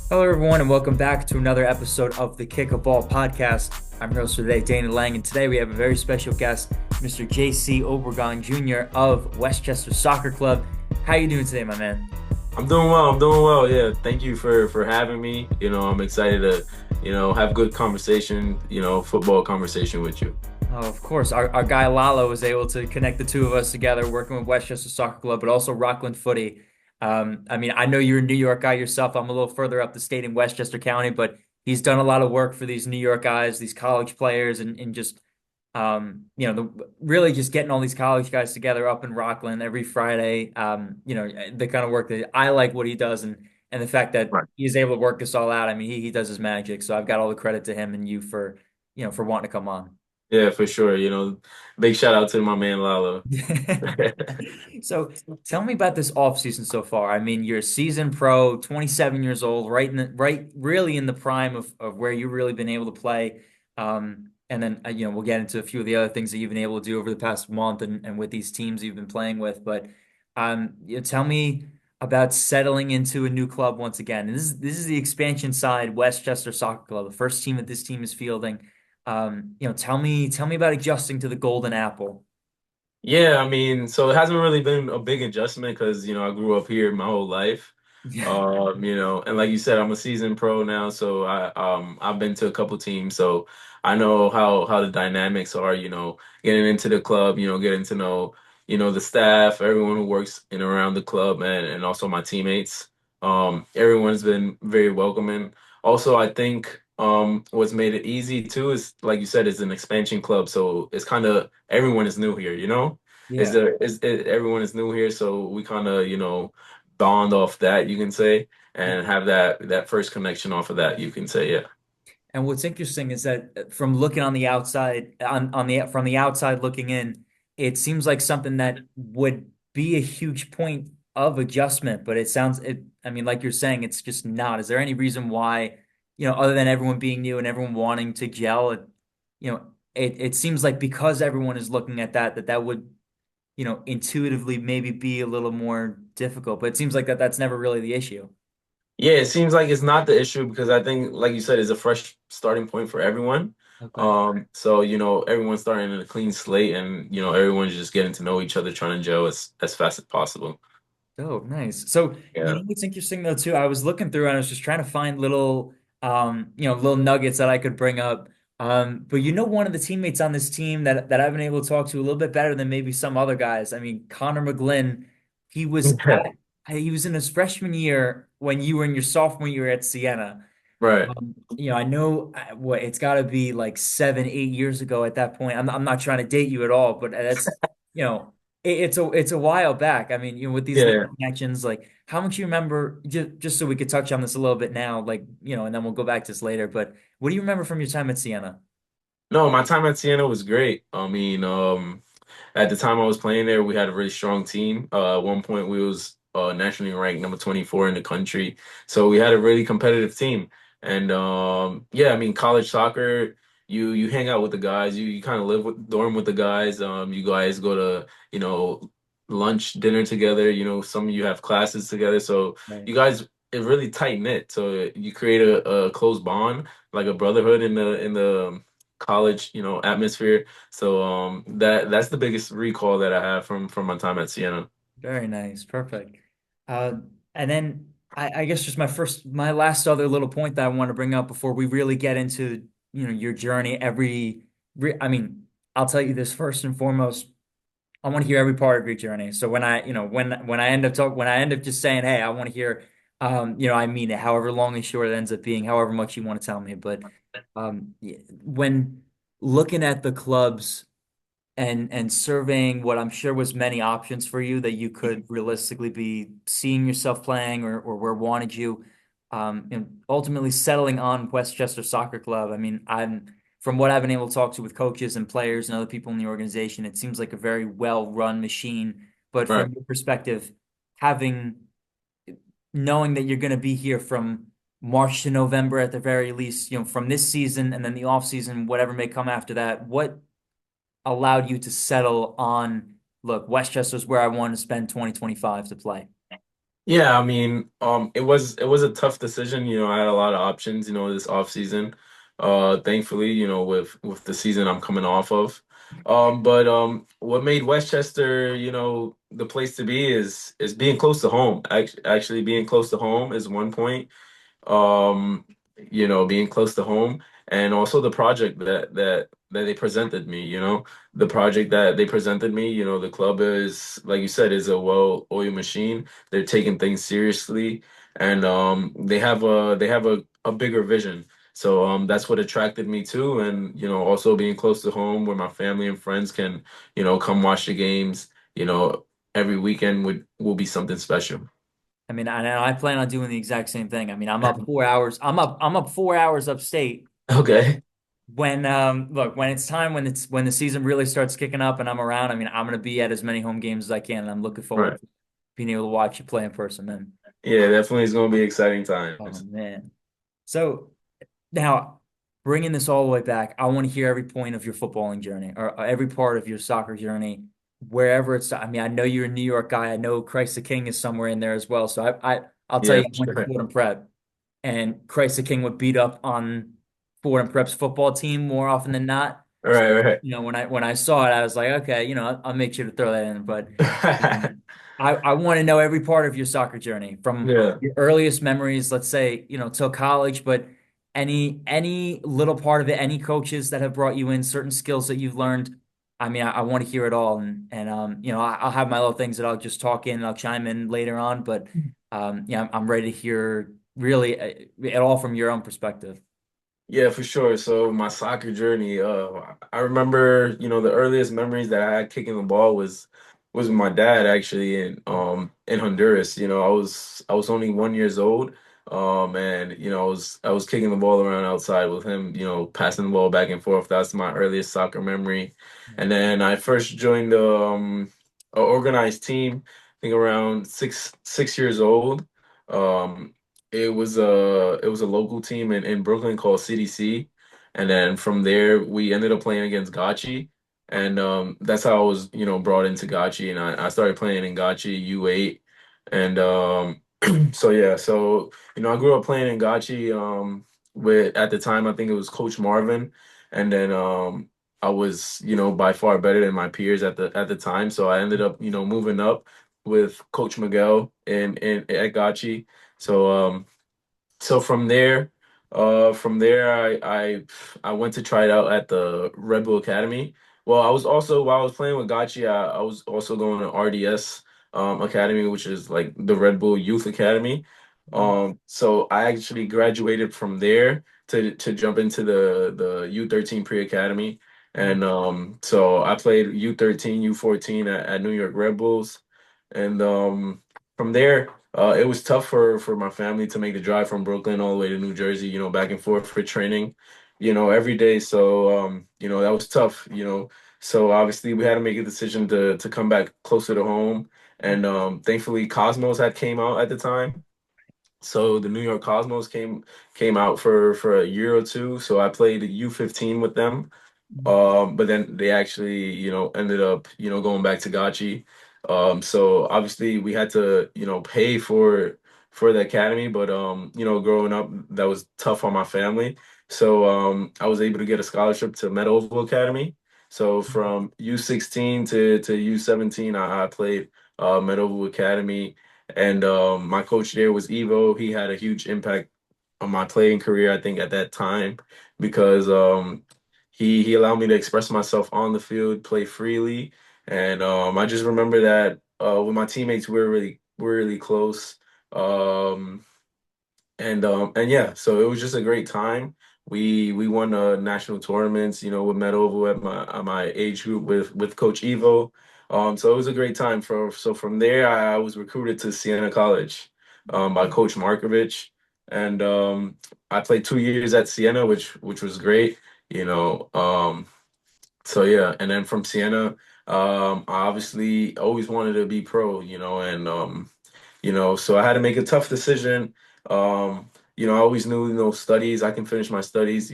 Hello, everyone, and welcome back to another episode of the Kick a Ball podcast. I'm your host for today, Dana Lang, and today we have a very special guest, Mr. J.C. Obregón Jr. of Westchester Soccer Club. How you doing today, my man? I'm doing well. I'm doing well. Yeah. Thank you for having me. I'm excited to, have good conversation, football conversation with you. Oh, of course, our guy Lalo was able to connect the two of us together, working with Westchester Soccer Club, but also Rockland Footy. I know you're a New York guy yourself. I'm a little further up the state in Westchester County, but he's done a lot of work for these New York guys, these college players, and just really just getting all these college guys together up in Rockland every Friday. The kind of work that I like what he does, and the fact that Right. he's able to work this all out. I mean, he does his magic. So I've got all the credit to him and you for for wanting to come on. Yeah, for sure. Big shout out to my man Lalo. So tell me about this offseason so far. I mean, you're a seasoned pro, 27 years old, right really in the prime of where you've really been able to play. And then we'll get into a few of the other things that you've been able to do over the past month and with these teams you've been playing with. But tell me about settling into a new club once again. And this is the expansion side, Westchester Soccer Club, the first team that this team is fielding. Tell me about adjusting to the Golden Apple. Yeah, I mean, so it hasn't really been a big adjustment because, I grew up here my whole life. And like you said, I'm a seasoned pro now, so I've been to a couple teams, so I know how the dynamics are, getting into the club, getting to know, the staff, everyone who works in around the club and also my teammates. Everyone's been very welcoming. Also, I think what's made it easy too is like you said, it's an expansion club, so it's kind of everyone is new here, Is Yeah. there is everyone is new here, so we kind of, bond off that, you can say, and have that first connection off of that, you can say, yeah. And what's interesting is that from looking on the outside, on the from the outside looking in, it seems like something that would be a huge point of adjustment, but I mean, like you're saying, it's just not. Is there any reason why, other than everyone being new and everyone wanting to gel, it seems like because everyone is looking at that would, intuitively maybe be a little more difficult, but it seems like that's never really the issue. Yeah, it seems like it's not the issue because I think, like you said, it's a fresh starting point for everyone. Okay. So everyone's starting in a clean slate, and everyone's just getting to know each other, trying to gel as fast as possible. Oh, nice. So, Yeah. what's interesting though too, I was looking through and I was just trying to find little nuggets that I could bring up. But one of the teammates on this team that I've been able to talk to a little bit better than maybe some other guys. I mean, Connor McGlynn, he was he was in his freshman year when you were in your sophomore year at Siena. Right. I know what it's got to be like 7, 8 years ago at that point. I'm not trying to date you at all, but that's it's a while back. I mean, with these little Yeah. connections, like how much you remember, just so we could touch on this a little bit now, like and then we'll go back to this later. But what do you remember from your time at Siena? No, my time at Siena was great. I mean, at the time I was playing there, we had a really strong team. At one point, we was nationally ranked number 24 in the country, so we had a really competitive team. And yeah, I mean, college soccer, you hang out with the guys, you kind of live with dorm with the guys. You guys go to lunch, dinner together. Some of you have classes together, so Right. you guys it's really tight knit. So you create a close bond, like a brotherhood in the college, atmosphere. So that's the biggest recall that I have from my time at Siena. Very nice. Perfect. Uh, and then I guess just my last other little point that I want to bring up before we really get into, your journey. I mean, I'll tell you this first and foremost. I want to hear every part of your journey. So when I end up just saying, hey, I want to hear, I mean it, however long and short it ends up being, however much you want to tell me. But when looking at the clubs and surveying what I'm sure was many options for you that you could realistically be seeing yourself playing or where wanted you, and ultimately settling on Westchester Soccer Club. I mean, I'm from what I've been able to talk to with coaches and players and other people in the organization, it seems like a very well-run machine. But Right. from your perspective, having knowing that you're going to be here from March to November at the very least, from this season and then the off season, whatever may come after that, what allowed you to settle on, look, Westchester's where I want to spend 2025 to play? Yeah, I mean, it was a tough decision. I had a lot of options, this off season. Thankfully, with the season I'm coming off of. But what made Westchester, the place to be is being close to home. Actually being close to home is one point, um, being close to home, and also the project that they presented me, the project that they presented me, the club is, like you said, is a well-oiled machine. They're taking things seriously, and they have a bigger vision. So that's what attracted me too, and also being close to home where my family and friends can, come watch the games, every weekend would will be something special. I mean, I plan on doing the exact same thing. I mean, I'm up 4 hours. I'm up 4 hours upstate. And Okay. when look, when it's time, when the season really starts kicking up and I'm around, I mean, I'm gonna be at as many home games as I can, and I'm looking forward Right. to being able to watch you play in person, man. Yeah, definitely is going to be exciting Oh times. man. So now, bringing this all the way back, I want to hear every point of your footballing journey or every part of your soccer journey, wherever it's. I mean, I know you're a New York guy. I know Christ the King is somewhere in there as well. So I'll tell Yeah, you, I for went to sure. Fordham Prep, and Christ the King would beat up on Fordham Prep's football team more often than not. So, Right, when I saw it, I was like, okay, I'll make sure to throw that in. But right. I want to know every part of your soccer journey from Yeah. your earliest memories, let's say, till college, but any little part of it, any coaches that have brought you in, certain skills that you've learned. I mean, I want to hear it all, and I'll have my little things that I'll just talk in and I'll chime in later on, but yeah, I'm ready to hear really it all from your own perspective. Yeah, for sure. So my soccer journey, I remember, the earliest memories that I had kicking the ball was with my dad actually in Honduras. I was only 1 years old. And I was kicking the ball around outside with him, passing the ball back and forth. That's my earliest soccer memory. And then I first joined a organized team, I think around six years old. Um, it was a local team in Brooklyn called CDC, and then from there we ended up playing against Gotchi, and that's how I was brought into Gotchi, and I started playing in Gotchi U8, and so yeah, so I grew up playing in Gotchi with, at the time, I think it was Coach Marvin, and then I was by far better than my peers at the time, so I ended up moving up with Coach Miguel in at Gotchi. So so from there I went to try it out at the Red Bull Academy. Well, I was also, while I was playing with Gachi, I was also going to RDS Academy, which is like the Red Bull Youth Academy. So I actually graduated from there to jump into the U13 pre-academy. And so I played U13, U14 at New York Red Bulls. And from there, it was tough for my family to make the drive from Brooklyn all the way to New Jersey, back and forth for training, every day. So that was tough, So obviously we had to make a decision to come back closer to home. And thankfully Cosmos had came out at the time. So the New York Cosmos came out for a year or two. So I played U15 with them. But then they actually, ended up, going back to Gachi. So obviously we had to, pay for the academy, but growing up, that was tough on my family. So I was able to get a scholarship to Meadowood Academy. So from U16 to U17, I played Meadowood Academy, and my coach there was Evo. He had a huge impact on my playing career, I think, at that time, because he allowed me to express myself on the field, play freely, and I just remember that with my teammates, we were really close, um, and yeah, so it was just a great time. We won national tournaments, with Medovo at my age group with Coach Evo. So it was a great time. From there, I was recruited to Siena College by Coach Markovich, and I played 2 years at Siena, which was great. You know, so yeah, and then from Siena, I obviously always wanted to be pro, and so I had to make a tough decision. I always knew, studies, I can finish my studies,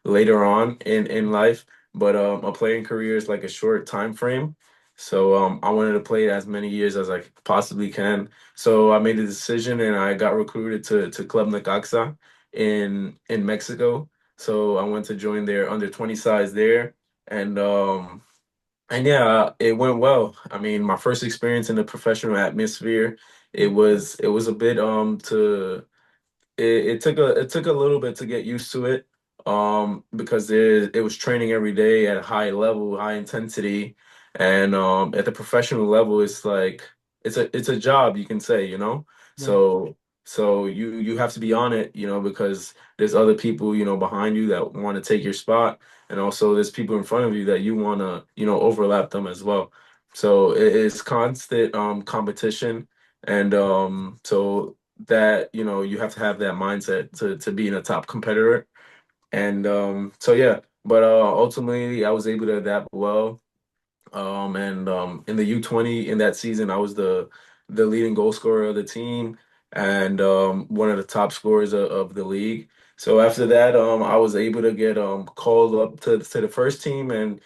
later on in life, but a playing career is like a short time frame. So I wanted to play as many years as I possibly can. So I made a decision and I got recruited to Club Necaxa in Mexico. So I went to join their under 20 sides there. And yeah, it went well. I mean, my first experience in the professional atmosphere, it was a bit to it took a little bit to get used to it, because it was training every day at a high level, high intensity, and at the professional level, it's like it's a job, you can say, Right. so you have to be on it, because there's other people, behind you that want to take your spot, and also there's people in front of you that you want to, overlap them as well. So it is constant competition, and so that you have to have that mindset to being a top competitor. And so yeah, but ultimately I was able to adapt well. And in the U-20 in that season, I was the leading goal scorer of the team and one of the top scorers of the league. So after that, I was able to get called up to the first team and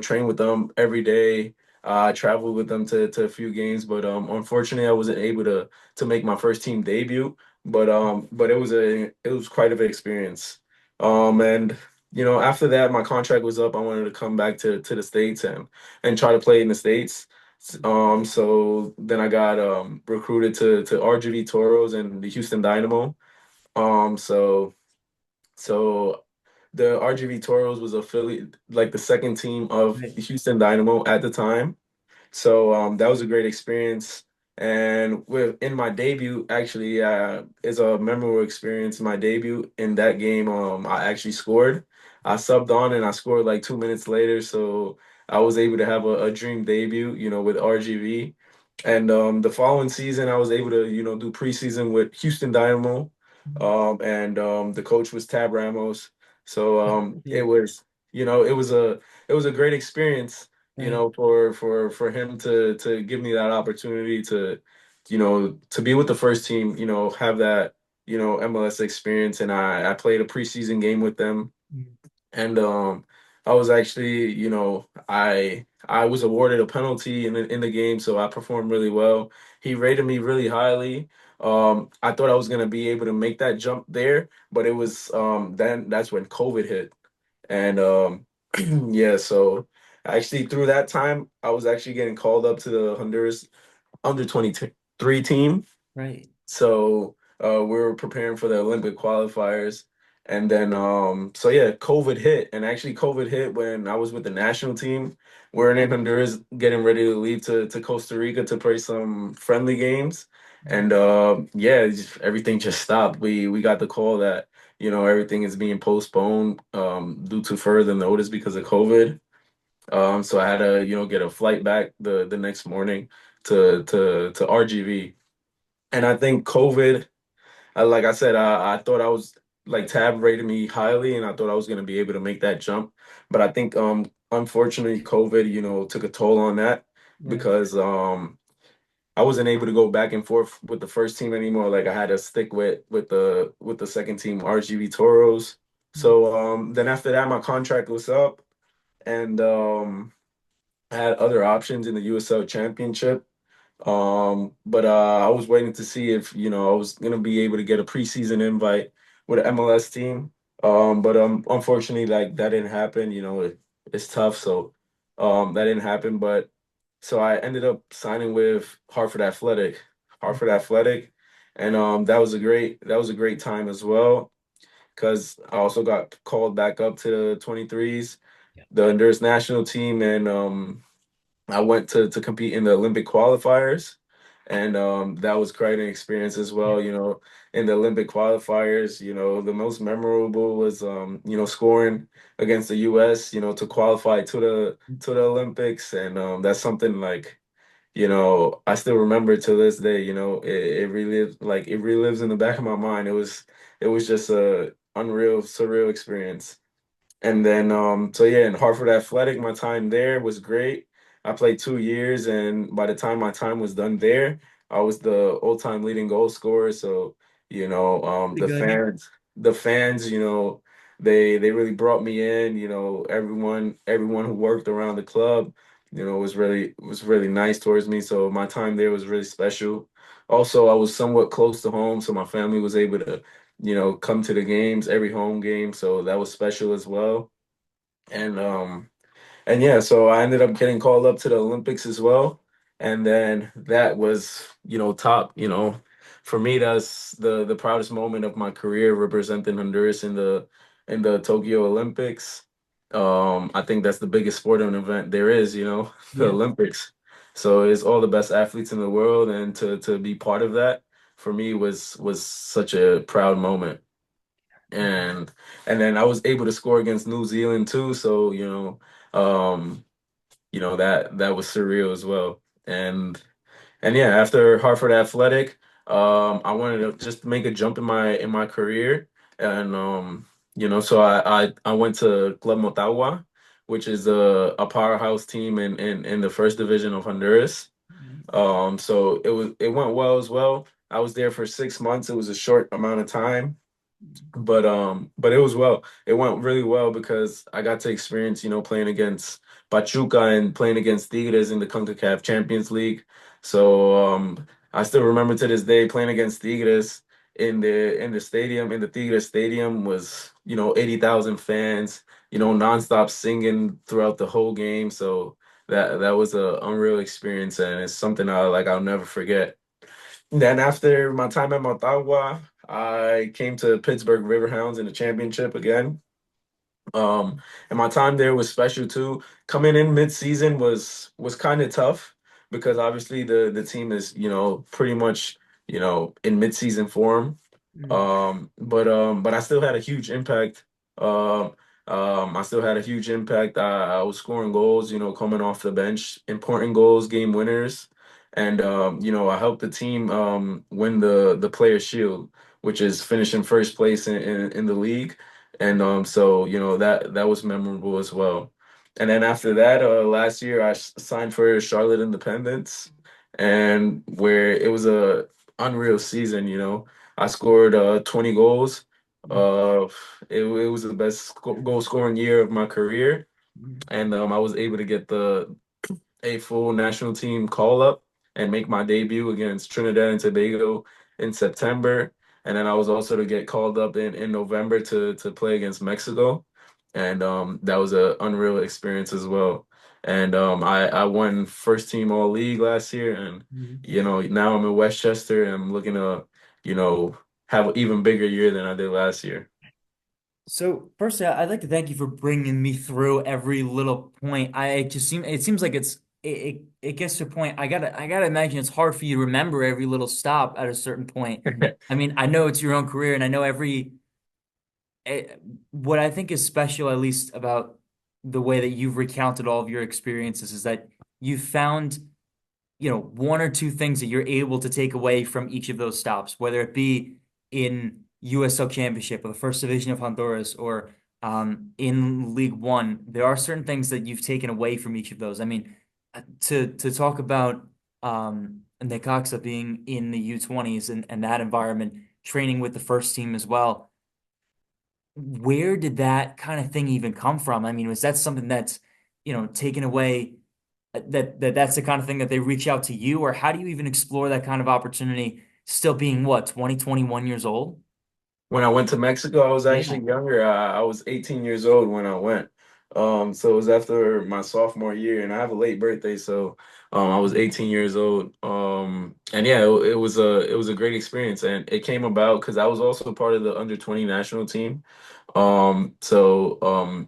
train with them every day. I traveled with them to a few games, but unfortunately, I wasn't able to make my first team debut. But it was quite of an experience. And after that, my contract was up. I wanted to come back to the States and try to play in the States. So then I got recruited to RGV Toros and the Houston Dynamo. So the RGV Toros was affiliate like the second team of Right. the Houston Dynamo at the time. So that was a great experience. And in my debut, actually, is a memorable experience. My debut in that game, I actually scored. I subbed on and I scored like 2 minutes later. So I was able to have a dream debut, with RGV. And the following season, I was able to, do preseason with Houston Dynamo. And the coach was Tab Ramos. So it Yeah. was, it was a great experience, Right. for him to give me that opportunity to be with the first team, have that, MLS experience. And I played a preseason game with them. Mm. And I was actually, I was awarded a penalty in the game, so I performed really well. He rated me really highly. I thought I was gonna be able to make that jump there, but it was then that's when COVID hit. And yeah, so actually through that time, I was actually getting called up to the Honduras under 23 team. Right. So we were preparing for the Olympic qualifiers. And then so yeah, COVID hit. And actually COVID hit when I was with the national team. We're in Honduras getting ready to leave to Costa Rica to play some friendly games. And yeah, everything just stopped. We got the call that, everything is being postponed due to further notice because of COVID. So I had to, get a flight back the next morning to RGV. And I think COVID, like I said, I thought I was like Tab rated me highly, and I thought I was gonna be able to make that jump. But I think unfortunately COVID, took a toll on that Right. because I wasn't able to go back and forth with the first team anymore. Like I had to stick with the second team, RGV Toros. Mm. So then after that, my contract was up, and I had other options in the USL Championship. But I was waiting to see if, I was gonna be able to get a preseason invite with an MLS team. But unfortunately, like that didn't happen. It's tough, so that didn't happen. But so I ended up signing with Hartford Athletic, and that was a great time as well because I also got called back up to the 23s, Yeah. the Honduras national team, and I went to compete in the Olympic qualifiers, and that was quite an experience as Yeah. well. In the Olympic qualifiers, the most memorable was scoring against the U.S. To qualify to the Olympics, and that's something like I still remember to this day. It relives in the back of my mind. It was just a unreal, surreal experience. And then, so yeah, in Hartford Athletic, my time there was great. I played 2 years, and by the time my time was done there, I was the all-time leading goal scorer. So, Pretty the good. fans, they really brought me in. Everyone who worked around the club, was really nice towards me. So my time there was really special. Also, I was somewhat close to home, so my family was able to, come to the games, every home game. So that was special as well. And and yeah, so I ended up getting called up to the Olympics as well. And then that was, top, for me, that's the proudest moment of my career representing Honduras in the Tokyo Olympics. I think that's the biggest sporting event there is, the Yeah. Olympics. So it's all the best athletes in the world, and to be part of that for me was such a proud moment. And and then I was able to score against New Zealand too, so um, that was surreal as well. And yeah, after Hartford Athletic, I wanted to just make a jump in my career, and so I went to Club Motagua, which is a powerhouse team in the first division of Honduras. So it went well as well. I was there for 6 months. It was a short amount of time, but it went really well because I got to experience, playing against Pachuca and playing against Tigres in the CONCACAF Champions League. So I still remember to this day playing against Tigres in the stadium, in the Tigres stadium was, 80,000 fans, nonstop singing throughout the whole game. So that was a unreal experience, and it's something I'll never forget. Then after my time at Motagua, I came to Pittsburgh Riverhounds in the championship again. And my time there was special too. Coming in mid-season was kind of tough because obviously the team is, pretty much, in mid-season form. But I still had a huge impact. I still had a huge impact. I was scoring goals, coming off the bench, important goals, game winners, and I helped the team win the Players Shield, which is finishing first place in the league, and so that was memorable as well. And then after that, last year I signed for Charlotte Independence, and where it was a unreal season. I scored 20 goals. Uh, it was the best goal scoring year of my career, and I was able to get the a full national team call up and make my debut against Trinidad and Tobago in September. And then I was also to get called up in November to play against Mexico. And that was a unreal experience as well. And I won first team all league last year. And, now I'm in Westchester and I'm looking to, you know, have an even bigger year than I did last year. So firstly, I'd like to thank you for bringing me through every little point. It seems like it gets to a point. I gotta imagine it's hard for you to remember every little stop at a certain point. I mean, I know it's your own career, and I know eh, what I think is special, at least about the way that you've recounted all of your experiences, is that you found, one or two things that you're able to take away from each of those stops, whether it be in USL Championship or the First Division of Honduras or in League One. There are certain things that you've taken away from each of those. I mean, to talk about Necaxa being in the U20s and that environment, training with the first team as well. Where did that kind of thing even come from? I mean, was that something that's, taken away? That's the kind of thing that they reach out to you, or how do you even explore that kind of opportunity still being what, 20, 21 years old? When I went to Mexico, I was Yeah. actually younger. I was 18 years old when I went. So it was after my sophomore year, and I have a late birthday, so I was 18 years old. And yeah, it was a great experience, and it came about because I was also part of the under 20 national team. So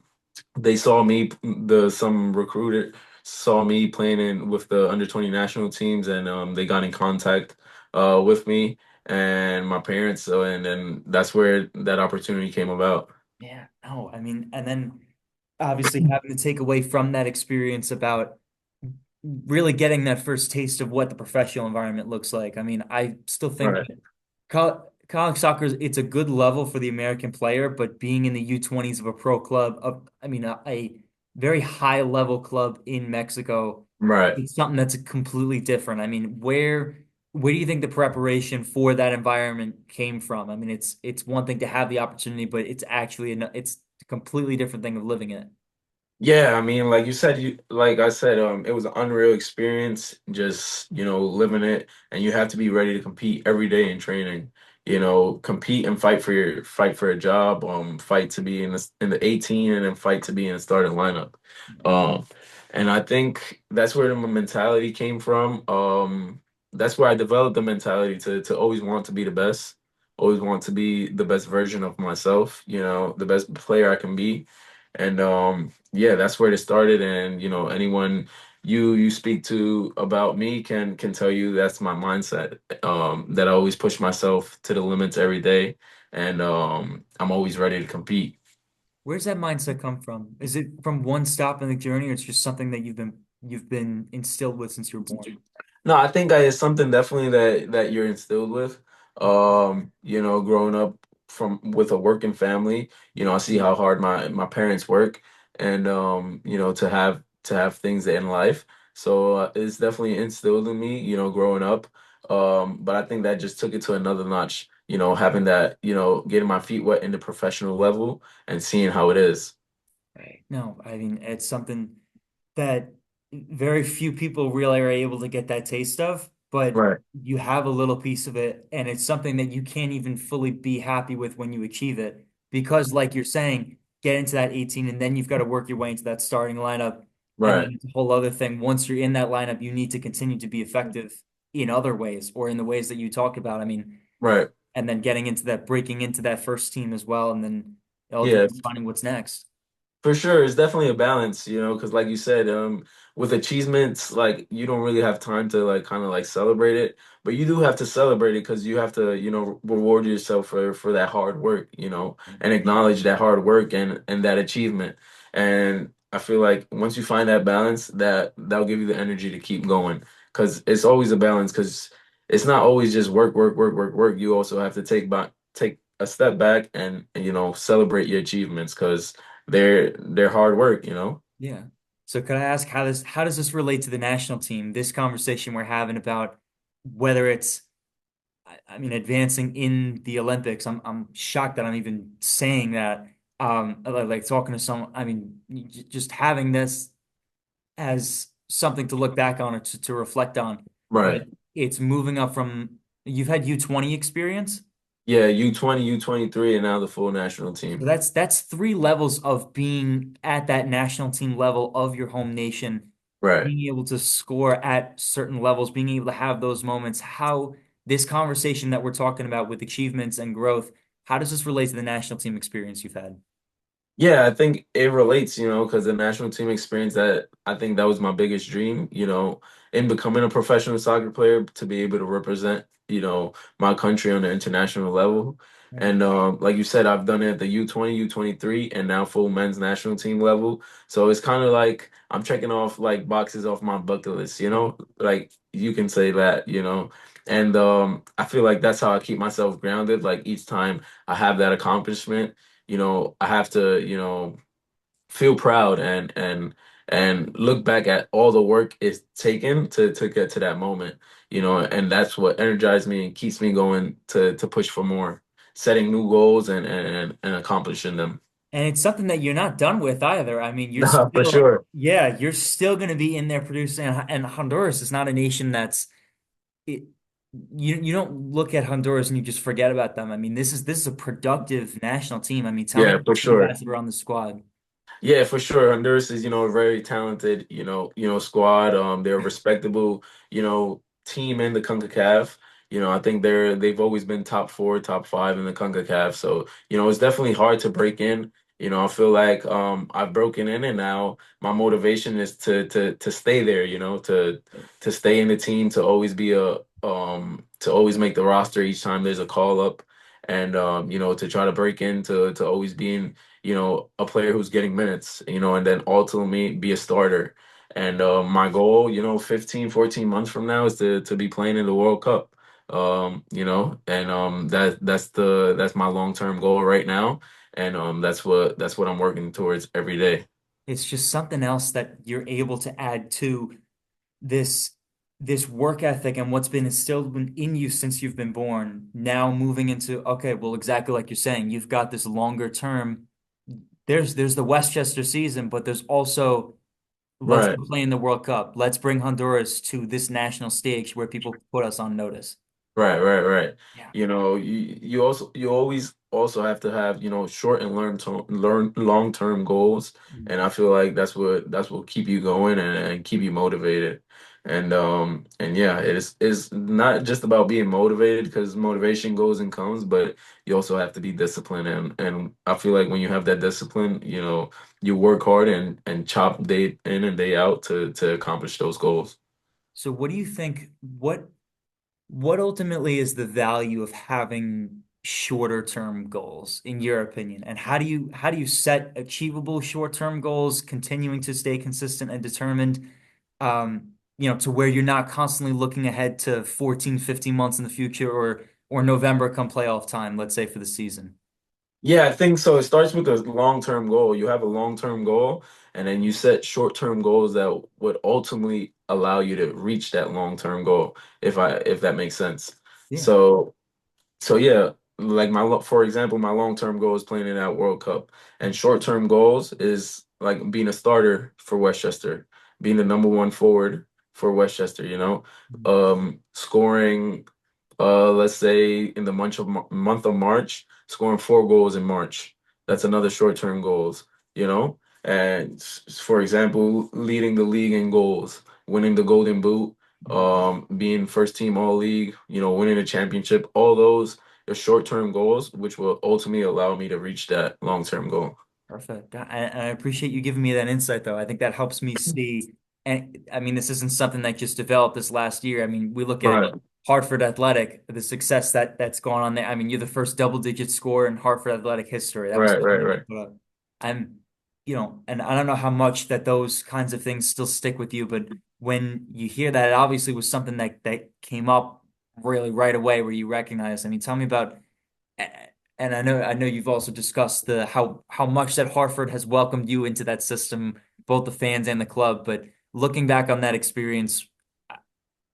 they saw me, the some recruiter saw me playing in with the under 20 national teams, and they got in contact with me and my parents. So, and then that's where that opportunity came about. Yeah, no, I mean, and then obviously having to take away from that experience about really getting that first taste of what the professional environment looks like. I mean, I still think Right. that college soccer it's a good level for the American player, but being in the U20s of a pro club, I mean, a very high level club in Mexico, Right. it's something that's completely different. I mean, where do you think the preparation for that environment came from? I mean, it's one thing to have the opportunity, but it's actually it's a completely different thing of living it. Yeah, I mean, like you said, like I said, it was an unreal experience, just, living it, and you have to be ready to compete every day in training. Compete and fight for a job, fight to be in the 18 and then fight to be in the starting lineup. Um, and I think that's where the mentality came from. That's where I developed the mentality to always want to be the best, always want to be the best version of myself, the best player I can be. And yeah, that's where it started. And anyone you speak to about me can tell you that's my mindset. That I always push myself to the limits every day, and I'm always ready to compete. Where's that mindset come from? Is it from one stop in the journey, or it's just something that you've been instilled with since you were born? No, I think it's something definitely that you're instilled with. Growing up from with a working family, I see how hard my parents work, and to have things in life. So it's definitely instilled in me, growing up. But I think that just took it to another notch, having that, getting my feet wet in the professional level and seeing how it is. Right. No, I mean, it's something that very few people really are able to get that taste of, but Right, you have a little piece of it, and it's something that you can't even fully be happy with when you achieve it. Because, like you're saying, get into that 18, and then you've got to work your way into that starting lineup. And then right, it's a whole other thing. Once you're in that lineup, you need to continue to be effective in other ways or in the ways that you talk about. I mean, right. and then getting into that, breaking into that first team as well, and then Yeah. ultimately finding what's next. For sure, it's definitely a balance, because like you said, with achievements, like you don't really have time to like kind of like celebrate it, but you do have to celebrate it because you have to, reward yourself for that hard work, and acknowledge that hard work and that achievement. And I feel like once you find that balance, that'll give you the energy to keep going, because it's always a balance, because it's not always just work, work, work, work, work. You also have to take a step back and celebrate your achievements because their hard work. Yeah. So could I ask how does this relate to the national team? This conversation we're having about whether it's I mean advancing in the Olympics. I'm shocked that I'm even saying that. Like talking to someone, I mean just having this as something to look back on or to reflect on. But Right. it's moving up from you've had U-20 experience. Yeah, U-20, U-23, and now the full national So team. that's three levels of being at that national team level of your home nation, Right. being able to score at certain levels, being able to have those moments. How this conversation that we're talking about with achievements and growth, how does this relate to the national team experience you've had? Yeah, I think it relates, because the national team experience, that I think that was my biggest dream, in becoming a professional soccer player, to be able to represent, my country on the international level. Right. And like you said, I've done it at the U-20, U-23, and now full men's national team level. So it's kind of like I'm checking off like boxes off my bucket list, like you can say that. And I feel like that's how I keep myself grounded. Like each time I have that accomplishment, I have to, feel proud and look back at all the work it's taken to get to that moment, and that's what energizes me and keeps me going to push for more, setting new goals and accomplishing them. And it's something that you're not done with either. I mean, you're No, for still, sure. yeah, you're still going to be in there producing. And Honduras is not a nation that's it, you don't look at Honduras and you just forget about them. I mean, this is a productive national team. I mean, tell me Yeah, about for the sure. guys that are on the squad. Yeah, for sure. Honduras is, a very talented, squad. They're a respectable, team in the CONCACAF. I think they've always been top four, top five in the CONCACAF. So, it's definitely hard to break in. I feel like I've broken in, and now my motivation is to stay there, to stay in the team, to always be to always make the roster each time there's a call up, and to try to break in, to always being, a player who's getting minutes, and then ultimately be a starter. And my goal, 15, 14 months from now is to be playing in the World Cup. And that's my long-term goal right now. And that's what I'm working towards every day. It's just something else that you're able to add to this this work ethic and what's been instilled in you since you've been born. Now moving into, okay, well, exactly like you're saying, you've got this longer term there's the Westchester season, but there's also let's Right. go play in the World Cup. Let's bring Honduras to this national stage where people put us on notice. Right, right, right. Yeah. You always also have to have, short and learn long-term goals. Mm. And I feel like that's what keep you going and keep you motivated. And yeah, it's not just about being motivated because motivation goes and comes, but you also have to be disciplined and I feel like when you have that discipline, you work hard and chop day in and day out to accomplish those goals. So what do you think? What ultimately is the value of having shorter term goals in your opinion? And how do you set achievable short term goals, continuing to stay consistent and determined, to where you're not constantly looking ahead to 14, 15 months in the future or November come playoff time, let's say for the season. Yeah, I think so. It starts with a long-term goal. You have a long-term goal, and then you set short-term goals that would ultimately allow you to reach that long-term goal, if that makes sense. Yeah. So so yeah, like for example, my long-term goal is playing in that World Cup, and short-term goals is like being a starter for Westchester, being the number one forward for Westchester, scoring, let's say in the month of March, scoring 4 goals in March. That's another short-term goals, and for example, leading the league in goals, winning the Golden Boot, being first team all league, winning a championship, all those are short-term goals, which will ultimately allow me to reach that long-term goal. Perfect. I appreciate you giving me that insight, though. I think that helps me see. And I mean, this isn't something that just developed this last year. I mean, we look at Right, Hartford Athletic, the success that's gone on there. I mean, you're the first double-digit scorer in Hartford Athletic history. That was right, right, right, I'm, and I don't know how much that those kinds of things still stick with you, but when you hear that, it obviously was something that came up really right away where you recognize. I mean, tell me about. And I know you've also discussed the how much that Hartford has welcomed you into that system, both the fans and the club. But looking back on that experience,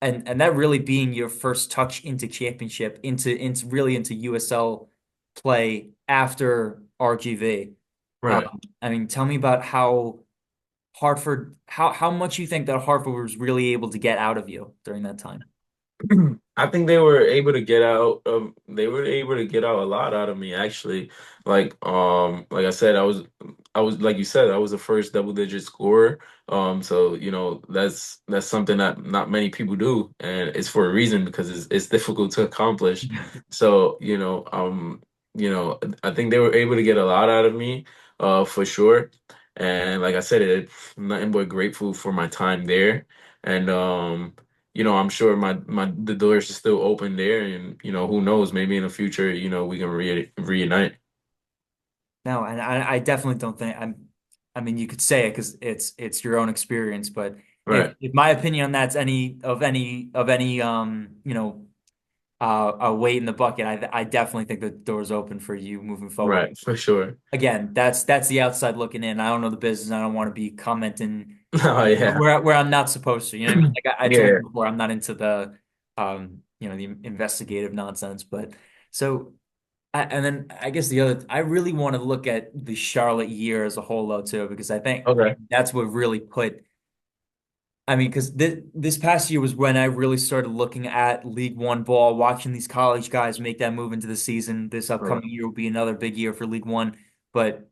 and that really being your first touch into championship, into really into USL play after RGV. right. I mean, tell me about how Hartford, how much you think that Hartford was really able to get out of you during that time. I think they were able to get out a lot out of me actually. Like I said, I was like you said, I was the first double digit scorer. So that's something that not many people do, and it's for a reason because it's difficult to accomplish. So, I think they were able to get a lot out of me, for sure. And like I said, it's nothing but grateful for my time there. And I'm sure the doors are still open there, and who knows, maybe in the future, we can reunite. No, and I definitely don't think I mean, you could say it because it's your own experience, but if Right, if my opinion on that's any a weight in the bucket, I definitely think the door's open for you moving forward. right, for sure. Again, that's the outside looking in. I don't know the business. I don't want to be commenting Oh yeah, where I'm not supposed to. You know what I mean? Like I told yeah. you before, I'm not into the investigative nonsense. But so. And then I guess I really want to look at the Charlotte year as a whole, though, too, because I Okay, think that's what really I mean, because this past year was when I really started looking at League One ball, watching these college guys make that move into the season. This right, upcoming year will be another big year for League One. But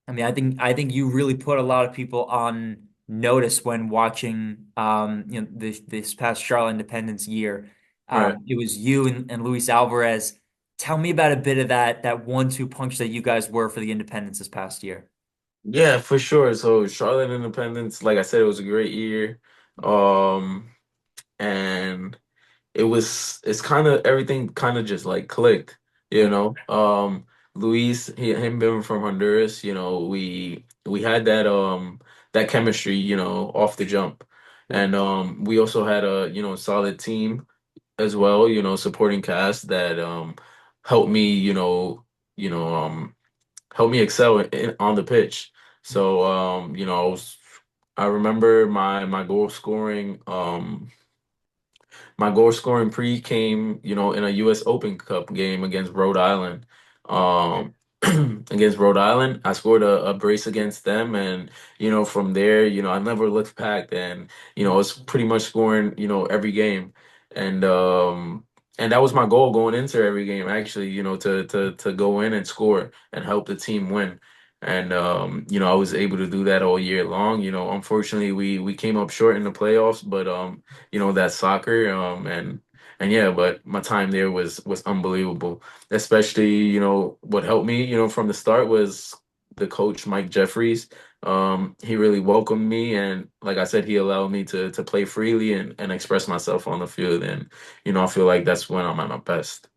I mean, I think you really put a lot of people on notice when watching this past Charlotte Independence year. right. It was you and Luis Alvarez. Tell me about a bit of that 1-2 punch that you guys were for the Independence this past year. Yeah, for sure. So Charlotte Independence, like I said, it was a great year. Um, and it's kind of everything kind of just like clicked, you Yeah. know. Luis, him being from Honduras, we had that chemistry, off the jump. Yeah. And we also had a, solid team as well, supporting cast that helped me, you know, um helped me excel on the pitch. So I remember my goal scoring pre came, in a U.S. Open Cup game against Rhode Island. Yeah. Um, against Rhode Island. I scored a brace against them, and from there, I never looked back, and I was pretty much scoring, every game, and and that was my goal going into every game, actually, to go in and score and help the team win. And I was able to do that all year long. Unfortunately, we came up short in the playoffs, but that's soccer. And yeah, but my time there was unbelievable, especially what helped me from the start was the coach Mike Jeffries. He really welcomed me, and like I said, he allowed me to play freely and express myself on the field, and I feel like that's when I'm at my best.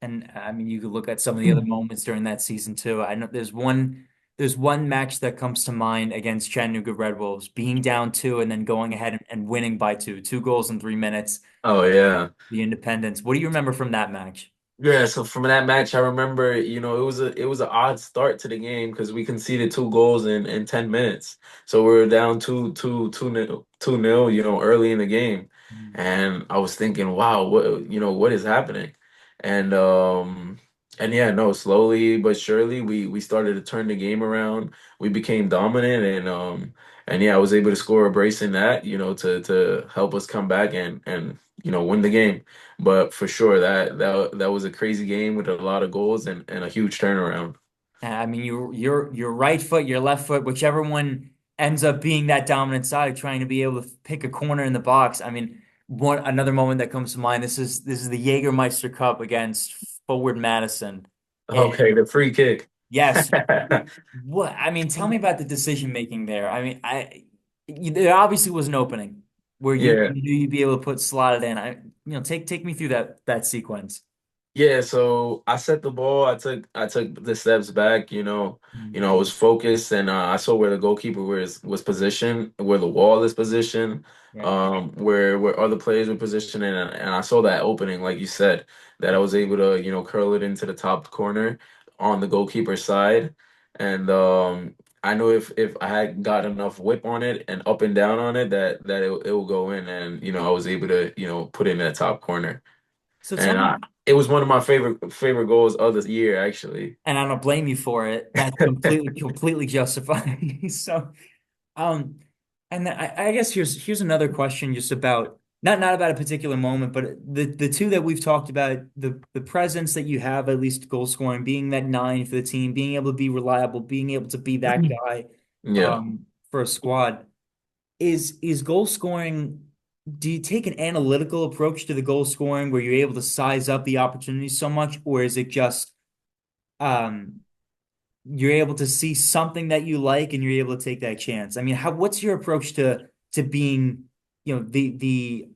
And I mean, you could look at some of the other moments during that season too. I know there's one match that comes to mind against Chattanooga Red Wolves, being down two and then going ahead and winning by two goals in 3 minutes, Oh yeah. the Independence. What do you remember from that match? Yeah, so from that match, I remember, it was an odd start to the game because we conceded 2 goals in 10 minutes. So we were down 2-0, early in the game, Mm. and I was thinking, wow, what is happening? And and yeah, no, slowly but surely, we started to turn the game around. We became dominant, and yeah, I was able to score a brace in that, to help us come back and win the game. But for sure, that was a crazy game with a lot of goals and a huge turnaround. I mean, your right foot, your left foot, whichever one ends up being that dominant side, trying to be able to pick a corner in the box. I mean, one another moment that comes to mind. This is the Jägermeister Cup against Forward Madison. Okay, the free kick. Yes. What I mean, tell me about the decision making there. I mean, there obviously was an opening where you Yeah. knew you'd be able to put slot it in. Take me through that sequence. Yeah, so I set the ball. I took the steps back. Mm. I was focused, and I saw where the goalkeeper was positioned, where the wall is positioned, Yeah. where other players were positioned, and I saw that opening, like you said, that I was able to curl it into the top corner on the goalkeeper side, and I knew if I had got enough whip on it and up and down on it, that it will go in, and I was able to put it in that top corner. So tell And me, it was one of my favorite goals of this year, actually. and I don't blame you for it. That's completely justified. So, um, and I guess here's another question, just about not about a particular moment, but the two that we've talked about, the presence that you have, at least goal scoring, being that nine for the team, being able to be reliable, being able to be that guy, Yeah. for a squad. Is goal scoring? Do you take an analytical approach to the goal scoring where you're able to size up the opportunities so much, or is it just um you're able to see something that you like and you're able to take that chance? I mean, what's your approach to being, the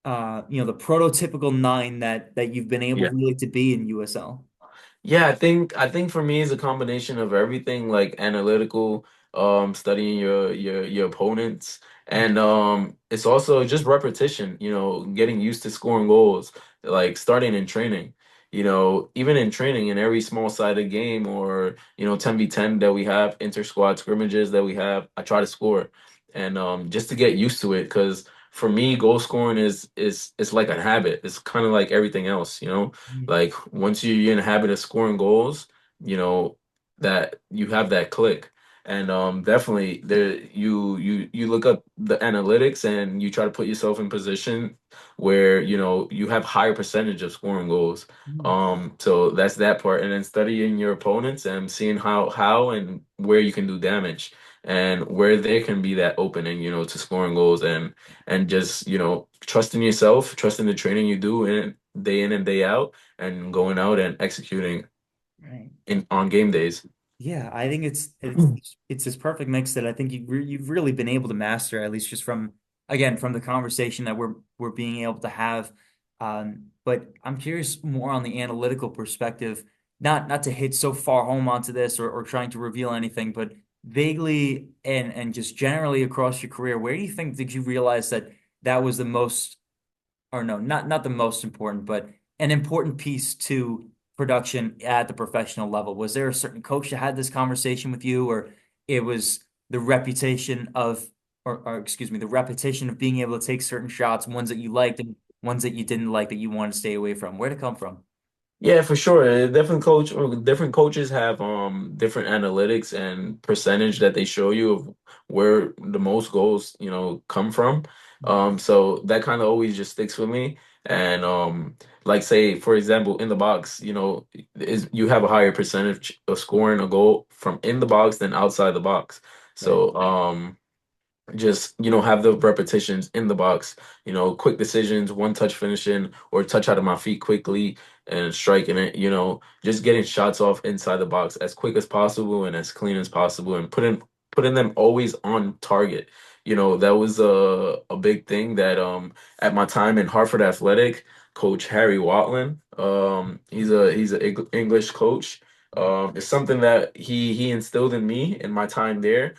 prototypical nine that you've been able Yeah. really to be in USL? Yeah, I think for me it's a combination of everything, like analytical, studying your opponents, and it's also just repetition, getting used to scoring goals, like starting in training. Even in training, in every small sided game or 10v10 that we have, inter squad scrimmages that we have, I try to score, and just to get used to it, because for me, goal scoring is like a habit. It's kind of like everything else. Like once you're in the habit of scoring goals, you know that you have that click. And definitely there you look up the analytics and you try to put yourself in position where you have higher percentage of scoring goals. So that's that part. And then studying your opponents and seeing how and where you can do damage and where there can be that opening, to scoring goals and just, trusting yourself, trusting the training you do in and day out and going out and executing Right. in on game days. Yeah, I think it's this perfect mix that I think you've really been able to master, at least just from, again, from the conversation that we're being able to have. But I'm curious more on the analytical perspective, not to hit so far home onto this, or trying to reveal anything, but vaguely and just generally across your career, where do you think did you realize that was the most, or no, not the most important, but an important piece to production at the professional level? Was there a certain coach that had this conversation with you, or it was the reputation of, or excuse me, the repetition of being able to take certain shots, ones that you liked and ones that you didn't like that you wanted to stay away from? Where'd it come from? Yeah, for sure. Different coaches have different analytics and percentage that they show you of where the most goals, come from. So that kind of always just sticks with me. And like say, for example, in the box, is you have a higher percentage of scoring a goal from in the box than outside the box. Right. So just have the repetitions in the box, quick decisions, one touch finishing or touch out of my feet quickly and striking it, just getting shots off inside the box as quick as possible and as clean as possible and putting them always on target. That was a big thing that at my time in Hartford Athletic, Coach Harry Watland, he's a English coach. It's something that he instilled in me in my time there,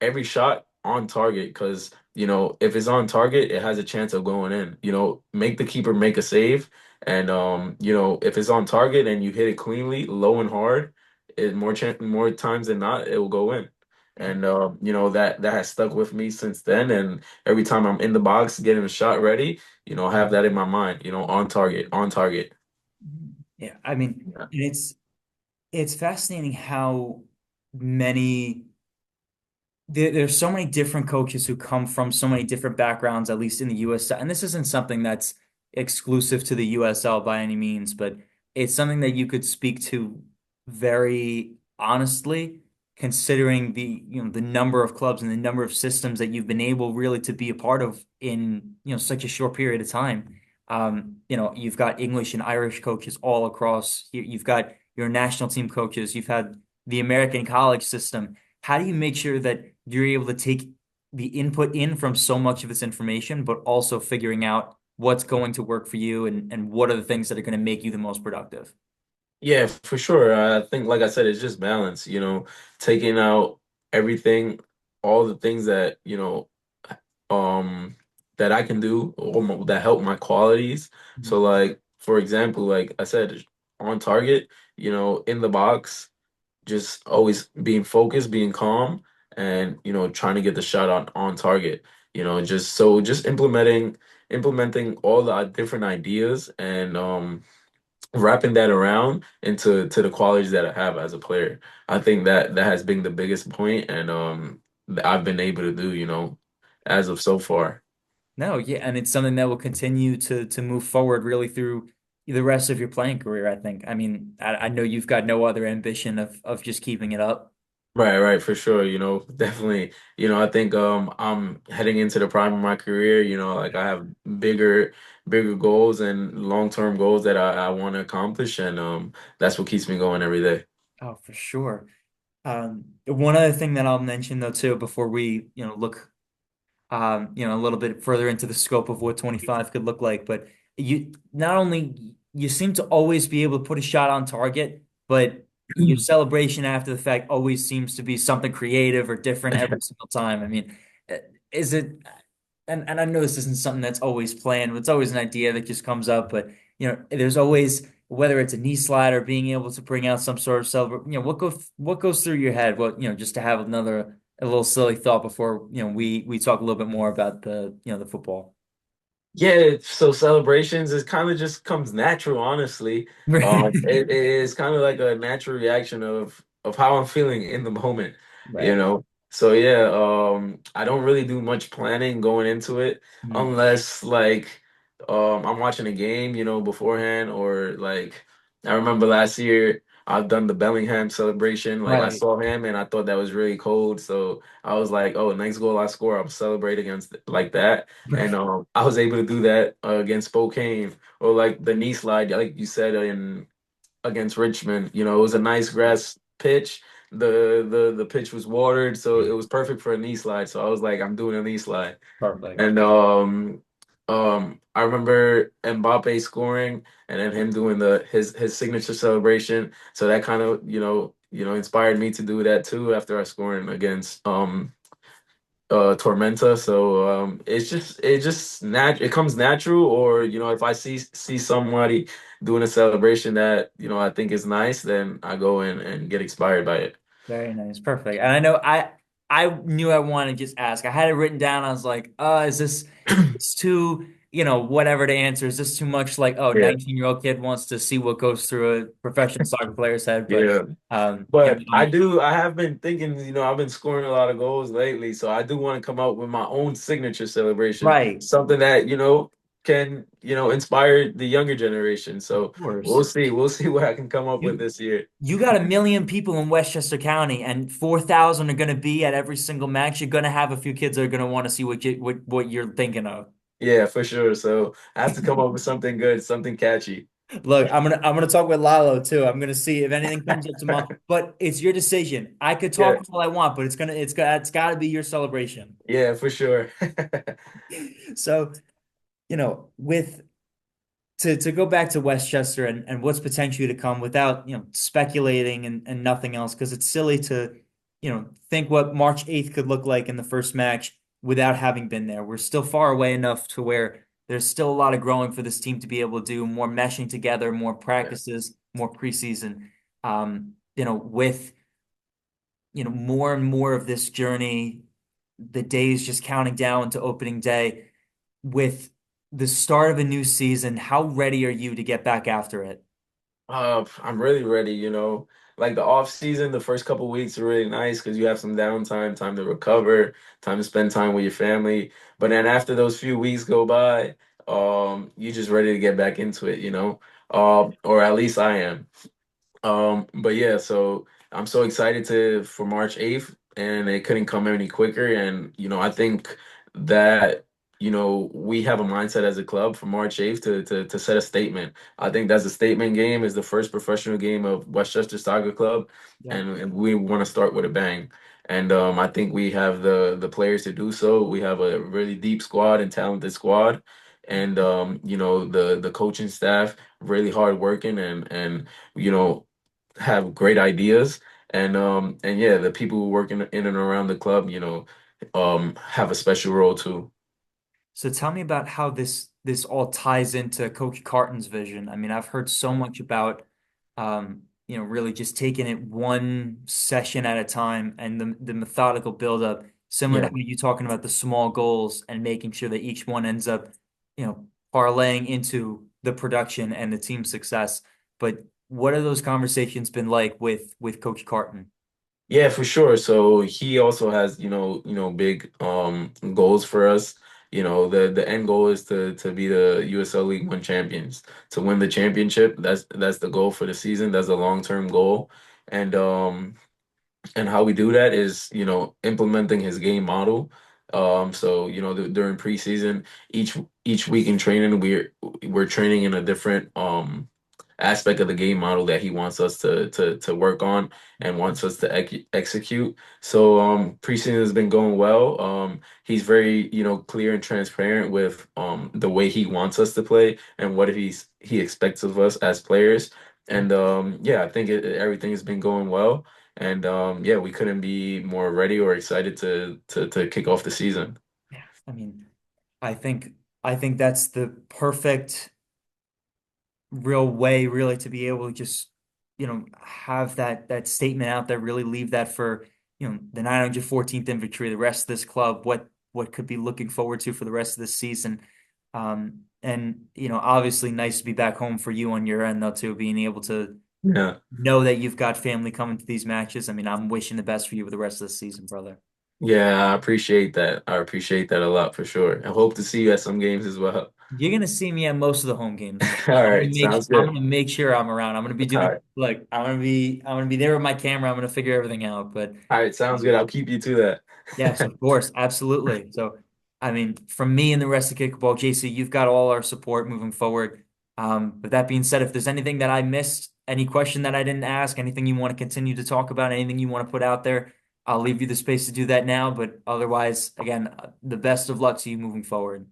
every shot on target, because if it's on target it has a chance of going in. Make the keeper make a save, and if it's on target and you hit it cleanly low and hard, more times than not it will go in. And that has stuck with me since then, and every time I'm in the box getting a shot ready, have that in my mind, on target, on target. Yeah, I mean, Yeah. and it's fascinating how many there's so many different coaches who come from so many different backgrounds, at least in the USL. And this isn't something that's exclusive to the USL by any means, but it's something that you could speak to very honestly, considering the number of clubs and the number of systems that you've been able really to be a part of in, such a short period of time. You've got English and Irish coaches all across. You've got your national team coaches. You've had the American college system. How do you make sure that you're able to take the input in from so much of this information, but also figuring out what's going to work for you and what are the things that are going to make you the most productive? Yeah, for sure. I think, like I said, it's just balance, taking out everything, all the things that, um, that I can do or that help my qualities. So, like, for example, like I said, on target, in the box, just always being focused, being calm, and, trying to get the shot on target. Just implementing all the different ideas and wrapping that around to the qualities that I have as a player. I think that has been the biggest point, and that I've been able to do, as of so far. No, yeah, and it's something that will continue to move forward really through the rest of your playing career, I think. I mean, I know you've got no other ambition of just keeping it up. Right, right, for sure. Definitely. I think I'm heading into the prime of my career, like I have bigger goals and long-term goals that I want to accomplish, and that's what keeps me going every day. Oh, for sure. One other thing that I'll mention though too before we, look a little bit further into the scope of what 25 could look like. But you not only you seem to always be able to put a shot on target, but your celebration after the fact always seems to be something creative or different every single time. I mean, uh, is it? And I know this isn't something that's always planned, but it's always an idea that just comes up. But there's always whether it's a knee slide or being able to bring out some sort of celebration. What goes through your head? What just to have a little silly thought before we talk a little bit more about the football. Yeah, so celebrations is kind of just comes natural, honestly. It is kind of like a natural reaction of how I'm feeling in the moment, you Right. know. So yeah, I don't really do much planning going into it Mhm. unless like I'm watching a game, beforehand, or like I remember last year I've done the Bellingham celebration. Like I Right. saw him and I thought that was really cold. So I was like, oh, next goal I score, I'll celebrate against like that. And Right. I was able to do that against Spokane, or like the knee slide, like you said, in against Richmond. It was a nice grass pitch. The pitch was watered, so it was perfect for a knee slide. So I was like, I'm doing a knee slide. Perfect. And I remember Mbappe scoring and then him doing the his signature celebration. So that kind of, inspired me to do that too after I scoring against Tormenta. So it comes natural, or if I see somebody doing a celebration that I think is nice, then I go in and get inspired by it. Very nice. Perfect. And I know I knew I wanted to just ask. I had it written down. I was like, is this too? whatever to answer. Is this too much like, oh, Yeah, 19-year-old kid wants to see what goes through a professional soccer player's head? But yeah. um, you know, But I'm I have been thinking, I've been scoring a lot of goals lately, so I do want to come up with my own signature celebration, right. something that, can, inspire the younger generation. Of So course. we'll see what I can come up with You this year. you got 1 million people in Westchester County, and 4,000 are going to be at every single match. You're going to have a few kids that are going to want to see what you're thinking of. Yeah, for sure. So I have to come up with something good, something catchy. Look, I'm gonna talk with Lalo too. I'm gonna see if anything comes up tomorrow. But it's your decision. I could Yeah, talk all I want, but it's gotta be your celebration. yeah, for sure. So, with to go back to Westchester and what's potentially to come without, speculating and nothing else, because it's silly to, think what March 8th could look like in the first match without having been there. We're still far away enough to where there's still a lot of growing for this team to be able to do more meshing together, more Yeah. practices, more preseason. With, more and more of this journey, the days just counting down to opening day with the start of a new season, how ready are you to get back after it? I'm really ready, Like the off season, the first couple weeks are really nice because you have some downtime, time to recover, time to spend time with your family. But then after those few weeks go by, you're just ready to get back into it, or at least I am. But yeah, so I'm so excited to for March 8th, and it couldn't come any quicker. And I think that we have a mindset as a club for March 8th to set a statement. I think that's a statement game. Is the first professional game of Westchester Soccer Club, Yeah. and we want to start with a bang. And I think we have the players to do so. We have a really deep squad and talented squad, and the coaching staff really hard working and you know have great ideas and yeah, the people who work in and around the club, have a special role too. So tell me about how this all ties into Coach Carton's vision. I mean, I've heard so much about really just taking it one session at a time and the methodical buildup, similar to Yeah. how you talking about the small goals and making sure that each one ends up, parlaying into the production and the team success. But what have those conversations been like with Coach Carton? Yeah, for sure. So he also has, big goals for us. The end goal is to be the USL League One champions, to win the championship. That's the goal for the season. That's a long-term goal. And how we do that is, implementing his game model. So, during preseason, each week in training, we're training in a different aspect of the game model that he wants us to work on and wants us to execute. So preseason has been going well. He's very, clear and transparent with the way he wants us to play and what he expects of us as players. And yeah, I think everything has been going well. And yeah, we couldn't be more ready or excited to kick off the season. Yeah, I mean, I think I think that's the perfect real way really to be able to just have that statement out there, really leave that for the 914th Infantry, the rest of this club, what could be looking forward to for the rest of this season. And obviously nice to be back home for you on your end though too, being able to Yeah. know that you've got family coming to these matches. I mean, I'm wishing the best for you for the rest of the season, brother. Yeah, I appreciate that. I appreciate that a lot for sure. I hope to see you at some games as well. You're gonna see me at most of the home games. All right, sounds I'm good. gonna make sure I'm around. I'm gonna be All doing right. look, I'm gonna be there with my camera. I'm gonna figure everything out. But All right, sounds good. I'll keep you to yes, that. of course, absolutely. So I mean, from me and the rest of Kickball, JC, you've got all our support moving forward. But that being said, if there's anything that I missed, any question that I didn't ask, anything you want to continue to talk about, anything you want to put out there, I'll leave you the space to do that now. But otherwise, again, the best of luck to you moving forward.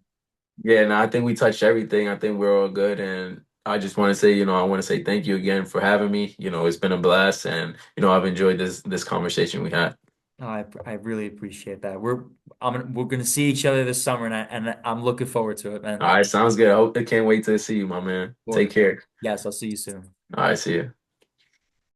Yeah, no, I think we touched everything. I think we're all good. And I just want to say, I want to say thank you again for having me. It's been a blast and I've enjoyed this conversation we had. No, I really appreciate that. We're gonna see each other this summer, and I'm looking forward to it, man. All right, sounds good. I can't wait to see you, my man. Of Take course. care. Yes, I'll see you soon. All right, see you.